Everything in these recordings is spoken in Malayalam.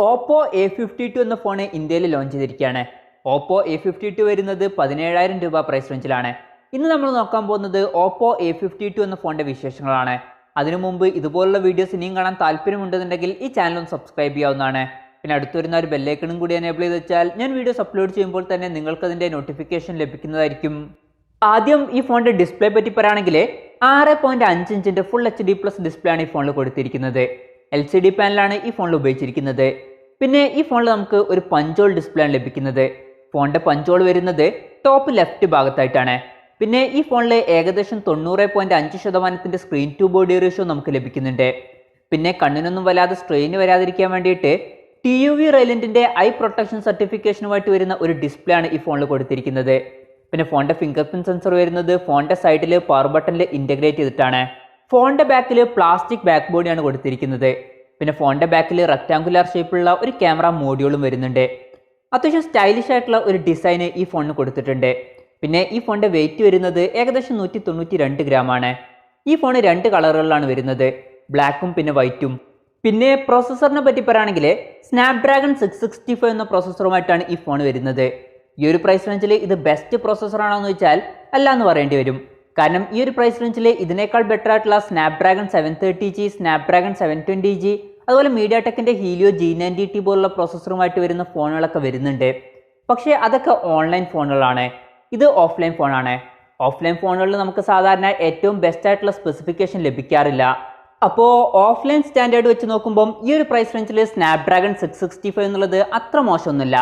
ഓപ്പോ A52 എന്ന ഫോൺ ഇന്ത്യയിൽ ലോഞ്ച് ചെയ്തിരിക്കുകയാണ്. ഓപ്പോ A52 വരുന്നത് 17,000 രൂപ പ്രൈസ് റേഞ്ചിലാണ്. ഇന്ന് നമ്മൾ നോക്കാൻ പോകുന്നത് ഓപ്പോ A52 എന്ന ഫോണിന്റെ വിശേഷങ്ങളാണ്. അതിനു മുമ്പ് ഇതുപോലുള്ള വീഡിയോസ് ഇനിയും കാണാൻ താല്പര്യമുണ്ടെന്നുണ്ടെങ്കിൽ ഈ ചാനൽ ഒന്ന് സബ്സ്ക്രൈബ് ചെയ്യാവുന്നതാണ്. പിന്നെ അടുത്ത് വരുന്ന ഒരു ബെല്ലൈക്കണും കൂടി എനേബിൾ ചെയ്ത് വെച്ചാൽ ഞാൻ വീഡിയോസ് അപ്ലോഡ് ചെയ്യുമ്പോൾ തന്നെ നിങ്ങൾക്ക് അതിന്റെ നോട്ടിഫിക്കേഷൻ ലഭിക്കുന്നതായിരിക്കും. ആദ്യം ഈ ഫോണിന്റെ ഡിസ്പ്ലേ പറ്റി പറയുകയാണെങ്കിൽ 6.5 ഇഞ്ചിന്റെ ഫുൾ HD+ ഡിസ്പ്ലേ ആണ് ഈ ഫോണിൽ കൊടുത്തിരിക്കുന്നത്. LCD പാനലാണ് ഈ ഫോണിൽ ഉപയോഗിച്ചിരിക്കുന്നത്. പിന്നെ ഈ ഫോണിൽ നമുക്ക് ഒരു പഞ്ചോൾ ഡിസ്പ്ലേ ആണ് ലഭിക്കുന്നത്. ഫോണിന്റെ പഞ്ചോൾ വരുന്നത് ടോപ്പ് ലെഫ്റ്റ് ഭാഗത്തായിട്ടാണ്. പിന്നെ ഈ ഫോണിൽ ഏകദേശം 90.5% സ്ക്രീൻ ടു ബോഡി റേഷ്യോ നമുക്ക് ലഭിക്കുന്നുണ്ട്. പിന്നെ കണ്ണിനൊന്നും വല്ലാതെ സ്ട്രെയിൻ വരാതിരിക്കാൻ വേണ്ടിയിട്ട് TUV റൈലന്റിന്റെ ഐ പ്രൊട്ടക്ഷൻ സർട്ടിഫിക്കേഷനുമായിട്ട് വരുന്ന ഒരു ഡിസ്പ്ലേ ആണ് ഈ ഫോണിൽ കൊടുത്തിരിക്കുന്നത്. പിന്നെ ഫോണിന്റെ ഫിംഗർ പ്രിന്റ് സെൻസർ വരുന്നത് ഫോണിന്റെ സൈഡിൽ പവർ ബട്ടണിൽ ഇന്റഗ്രേറ്റ് ചെയ്തിട്ടാണ്. ഫോണിന്റെ ബാക്കിൽ പ്ലാസ്റ്റിക് ബാക്ക് ബോഡിയാണ് കൊടുത്തിരിക്കുന്നത്. പിന്നെ ഫോണിന്റെ ബാക്കിൽ റെക്ടാങ്കുലർ ഷേപ്പുള്ള ഒരു ക്യാമറ മോഡ്യൂളും വരുന്നുണ്ട്. അത്യാവശ്യം സ്റ്റൈലിഷ് ആയിട്ടുള്ള ഒരു ഡിസൈൻ ഈ ഫോണിന് കൊടുത്തിട്ടുണ്ട്. പിന്നെ ഈ ഫോണിന്റെ വെയിറ്റ് വരുന്നത് ഏകദേശം 192 ഗ്രാമാണ്. ഈ ഫോൺ 2 കളറുകളിലാണ് വരുന്നത്, ബ്ലാക്കും പിന്നെ വൈറ്റും. പിന്നെ പ്രോസസ്സറിനെ പറ്റി പറയുകയാണെങ്കിൽ സ്നാപ്ഡ്രാഗൺ 665 എന്ന പ്രോസസ്സറുമായിട്ടാണ് ഈ ഫോൺ വരുന്നത്. ഈ ഒരു പ്രൈസ് റേഞ്ചിൽ ഇത് ബെസ്റ്റ് പ്രോസസ്സർ ആണോ എന്ന് ചോദിച്ചാൽ അല്ല എന്ന് പറയേണ്ടി വരും. കാരണം ഈ ഒരു പ്രൈസ് റേഞ്ചിൽ ഇതിനേക്കാൾ ബെറ്റർ ആയിട്ടുള്ള സ്നാപ്ഡ്രാഗൺ 730G, സ്നാപ്ഡ്രാഗൺ 720G, അതുപോലെ മീഡിയാടെക്കിന്റെ ഹീലിയോ G90T പോലുള്ള പ്രോസസ്സറുമായിട്ട് വരുന്ന ഫോണുകളൊക്കെ വരുന്നുണ്ട്. പക്ഷേ അതൊക്കെ ഓൺലൈൻ ഫോണുകളാണ്. ഇത് ഓഫ്ലൈൻ ഫോണാണ്. ഓഫ്ലൈൻ ഫോണുകളിൽ നമുക്ക് സാധാരണ ഏറ്റവും ബെസ്റ്റ് ആയിട്ടുള്ള സ്പെസിഫിക്കേഷൻ ലഭിക്കാറില്ല. അപ്പോൾ ഓഫ്ലൈൻ സ്റ്റാൻഡേർഡ് വെച്ച് നോക്കുമ്പോൾ ഈ ഒരു പ്രൈസ് റേഞ്ചിൽ സ്നാപ്ഡ്രാഗൺ 665 എന്നുള്ളത് അത്ര മോശമൊന്നുമില്ല.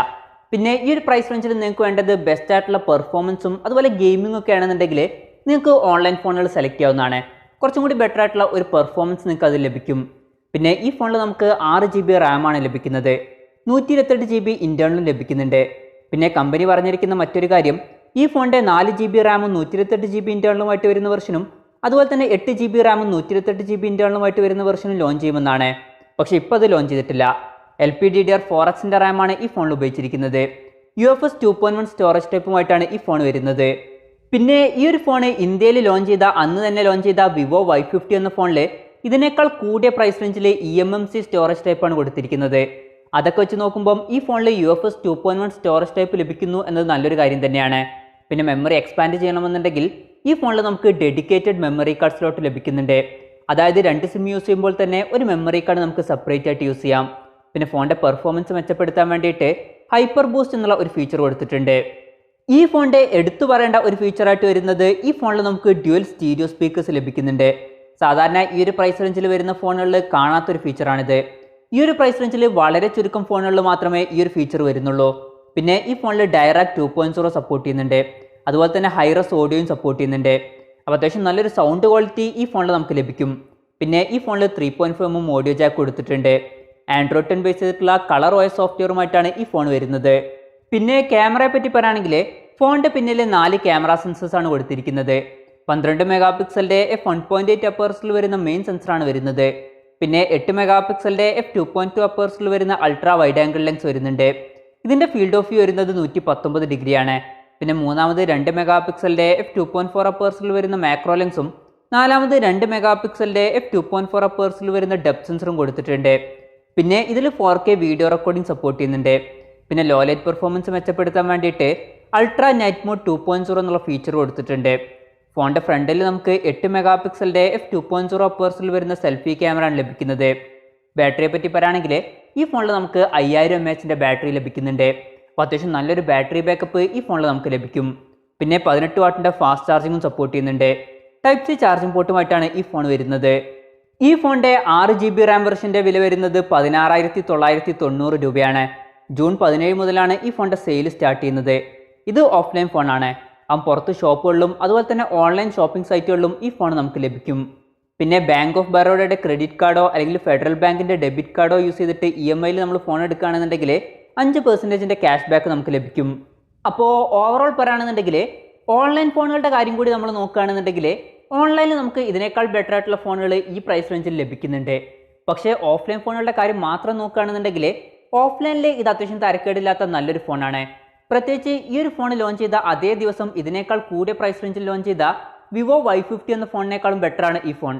പിന്നെ ഈ ഒരു പ്രൈസ് റേഞ്ചിൽ നിങ്ങൾക്ക് വേണ്ടത് ബെസ്റ്റ് ആയിട്ടുള്ള പെർഫോമൻസും അതുപോലെ ഗെയിമിംഗ് ഒക്കെ ആണെന്നുണ്ടെങ്കിൽ നിങ്ങൾക്ക് ഓൺലൈൻ ഫോണുകൾ സെലക്ട് ചെയ്യാവുന്നതാണ്. കുറച്ചും കൂടി ബെറ്റർ ആയിട്ടുള്ള ഒരു പെർഫോമൻസ് നിങ്ങൾക്ക് അത് ലഭിക്കും. പിന്നെ ഈ ഫോണിൽ നമുക്ക് 6GB RAM ആണ് ലഭിക്കുന്നത്. 128 GB ഇന്റേണലും ലഭിക്കുന്നുണ്ട്. പിന്നെ കമ്പനി പറഞ്ഞിരിക്കുന്ന മറ്റൊരു കാര്യം, ഈ ഫോണിന്റെ 4GB RAM 128 GB ഇന്റേണലുമായിട്ട് വരുന്ന വെർഷനും അതുപോലെ തന്നെ 8GB RAM 128 GB ഇന്റേണലുമായിട്ട് വരുന്ന വെർഷനും ലോഞ്ച് ചെയ്യുമെന്നാണ്. പക്ഷെ ഇപ്പോൾ അത് ലോഞ്ച് ചെയ്തിട്ടില്ല. LPDDR4Xന്റെ RAM ആണ് ഈ ഫോണിൽ ഉപയോഗിച്ചിരിക്കുന്നത്. UFS 2.1 സ്റ്റോറേജ് ടൈപ്പുമായിട്ടാണ് ഈ ഫോൺ വരുന്നത്. പിന്നെ ഈ ഒരു ഫോൺ ഇന്ത്യയിൽ അന്ന് തന്നെ ലോഞ്ച് ചെയ്ത വിവോ Y50 എന്ന ഫോണിൽ ഇതിനേക്കാൾ കൂടിയ പ്രൈസ് റേഞ്ചിൽ eMMC സ്റ്റോറേജ് ടൈപ്പാണ് കൊടുത്തിരിക്കുന്നത്. അതൊക്കെ വെച്ച് നോക്കുമ്പോൾ ഈ ഫോണിൽ UFS 2.1 സ്റ്റോറേജ് ടൈപ്പ് ലഭിക്കുന്നു എന്നത് നല്ലൊരു കാര്യം തന്നെയാണ്. പിന്നെ മെമ്മറി എക്സ്പാൻഡ് ചെയ്യണമെന്നുണ്ടെങ്കിൽ ഈ ഫോണിൽ നമുക്ക് ഡെഡിക്കേറ്റഡ് മെമ്മറി കാർഡ് സ്ലോട്ട് ലഭിക്കുന്നുണ്ട്. അതായത് 2 സിം യൂസ് ചെയ്യുമ്പോൾ തന്നെ ഒരു മെമ്മറി കാർഡ് നമുക്ക് സെപ്പറേറ്റ് ആയിട്ട് യൂസ് ചെയ്യാം. പിന്നെ ഫോണിന്റെ പെർഫോമൻസ് മെച്ചപ്പെടുത്താൻ വേണ്ടിയിട്ട് ഹൈപ്പർ ബൂസ്റ്റ് എന്നുള്ള ഒരു ഫീച്ചർ കൊടുത്തിട്ടുണ്ട്. ഈ ഫോണിന്റെ എടുത്തു പറയേണ്ട ഒരു ഫീച്ചറായിട്ട് വരുന്നത് ഈ ഫോണിൽ നമുക്ക് ഡ്യുവൽ സ്റ്റീരിയോ സ്പീക്കേഴ്സ് ലഭിക്കുന്നുണ്ട്. സാധാരണ ഈ ഒരു പ്രൈസ് റേഞ്ചിൽ വരുന്ന ഫോണുകളിൽ കാണാത്തൊരു ഫീച്ചറാണിത്. ഈ ഒരു പ്രൈസ് റേഞ്ചിൽ വളരെ ചുരുക്കം ഫോണുകളിൽ മാത്രമേ ഈ ഒരു ഫീച്ചർ വരുന്നുള്ളൂ. പിന്നെ ഈ ഫോണിൽ ഡയറക്റ്റ് 2.0 സപ്പോർട്ട് ചെയ്യുന്നുണ്ട്. അതുപോലെ തന്നെ ഹൈറസ് ഓഡിയോയും സപ്പോർട്ട് ചെയ്യുന്നുണ്ട്. അപ്പോൾ അത്യാവശ്യം നല്ലൊരു സൗണ്ട് ക്വാളിറ്റി ഈ ഫോണിൽ നമുക്ക് ലഭിക്കും. പിന്നെ ഈ ഫോണിൽ 3.5mm ഓഡിയോ ജാക്ക് കൊടുത്തിട്ടുണ്ട്. ആൻഡ്രോയിഡ് 10 ബേസ് ചെയ്തിട്ടുള്ള കളർ OS സോഫ്റ്റ്വെയറുമായിട്ടാണ് ഈ ഫോൺ വരുന്നത്. പിന്നെ ക്യാമറയെ പറ്റി പറയുകയാണെങ്കിൽ ഫോണിന്റെ പിന്നിൽ 4 ക്യാമറ സെൻസേഴ്സ് ആണ് കൊടുത്തിരിക്കുന്നത്. 12 മെഗാപിക്സലിന്റെ f1.8 അപ്പേഴ്സിൽ വരുന്ന മെയിൻ സെൻസറാണ് വരുന്നത്. പിന്നെ 8 മെഗാപിക്സലിന്റെ f2.2 അപ്പേഴ്സിൽ വരുന്ന അൾട്രാ വൈഡ് ആംഗിൾ ലെൻസ് വരുന്നുണ്ട്. ഇതിന്റെ ഫീൽഡ് ഓഫ് വ്യൂ വരുന്നത് 119 ഡിഗ്രിയാണ്. പിന്നെ മൂന്നാമത് 2 മെഗാപിക്സലിന്റെ f2.4 അപ്പേഴ്സിൽ വരുന്ന മാക്രോ ലെൻസും 4ാമത് 2 മെഗാപിക്സലിന്റെ f2.4 അപ്പേഴ്സിൽ വരുന്ന ഡെപ്ത് സെൻസറും കൊടുത്തിട്ടുണ്ട്. പിന്നെ ഇതിൽ 4K വീഡിയോ റെക്കോർഡിംഗ് സപ്പോർട്ട് ചെയ്യുന്നുണ്ട്. പിന്നെ ലോ ലൈറ്റ് പെർഫോമൻസ് മെച്ചപ്പെടുത്താൻ വേണ്ടിയിട്ട് അൾട്രാ നൈറ്റ് മോഡ് 2.0 എന്നുള്ള ഫീച്ചർ കൊടുത്തിട്ടുണ്ട്. ഫോണിന്റെ ഫ്രണ്ടിൽ നമുക്ക് 8 മെഗാപിക്സലിന്റെ f2.0 അപ്പേഴ്സിൽ വരുന്ന സെൽഫി ക്യാമറ ആണ് ലഭിക്കുന്നത്. ബാറ്ററിയെ പറ്റി പറയുകയാണെങ്കിൽ ഈ ഫോണിൽ നമുക്ക് 5000 mAh ബാറ്ററി ലഭിക്കുന്നുണ്ട്. അപ്പോൾ അത്യാവശ്യം നല്ലൊരു ബാറ്ററി ബാക്കപ്പ് ഈ ഫോണിൽ നമുക്ക് ലഭിക്കും. പിന്നെ 18 വാട്ടിന്റെ ഫാസ്റ്റ് ചാർജിങ്ങും സപ്പോർട്ട് ചെയ്യുന്നുണ്ട്. Type C ചാർജിംഗ് പോർട്ടുമായിട്ടാണ് ഈ ഫോൺ വരുന്നത്. ഈ ഫോണിന്റെ 6GB RAM വെർഷന്റെ വില വരുന്നത് 16,990 രൂപയാണ്. ജൂൺ 17 മുതലാണ് ഈ ഫോണിന്റെ സെയിൽ സ്റ്റാർട്ട് ചെയ്യുന്നത്. ഇത് ഓഫ്ലൈൻ ഫോണാണ്. പുറത്ത് ഷോപ്പുകളിലും അതുപോലെ തന്നെ ഓൺലൈൻ ഷോപ്പിംഗ് സൈറ്റുകളിലും ഈ ഫോൺ നമുക്ക് ലഭിക്കും. പിന്നെ ബാങ്ക് ഓഫ് ബറോഡയുടെ ക്രെഡിറ്റ് കാർഡോ അല്ലെങ്കിൽ ഫെഡറൽ ബാങ്കിന്റെ ഡെബിറ്റ് കാർഡോ യൂസ് ചെയ്തിട്ട് EMIയിൽ നമ്മൾ ഫോൺ എടുക്കുകയാണെന്നുണ്ടെങ്കിൽ 5% ക്യാഷ് ബാക്ക് നമുക്ക് ലഭിക്കും. അപ്പോൾ ഓവറോൾ പറയുകയാണെന്നുണ്ടെങ്കിൽ ഓൺലൈൻ ഫോണുകളുടെ കാര്യം കൂടി നമ്മൾ നോക്കുകയാണെന്നുണ്ടെങ്കിൽ ഓൺലൈനിൽ നമുക്ക് ഇതിനേക്കാൾ ബെറ്റർ ആയിട്ടുള്ള ഫോണുകൾ ഈ പ്രൈസ് റേഞ്ചിൽ ലഭിക്കുന്നുണ്ട്. പക്ഷേ ഓഫ്ലൈൻ ഫോണുകളുടെ കാര്യം മാത്രം നോക്കുകയാണെന്നുണ്ടെങ്കിൽ ഓഫ്ലൈനിൽ ഇത് അത്യാവശ്യം തരക്കേടില്ലാത്ത നല്ലൊരു ഫോണാണ്. പ്രത്യേകിച്ച് ഈ ഒരു ഫോൺ ലോഞ്ച് ചെയ്ത അതേ ദിവസം ഇതിനേക്കാൾ കൂടിയ പ്രൈസ് റേഞ്ചിൽ ലോഞ്ച് ചെയ്ത വിവോ Y50 എന്ന ഫോണിനേക്കാളും ബെറ്ററാണ് ഈ ഫോൺ.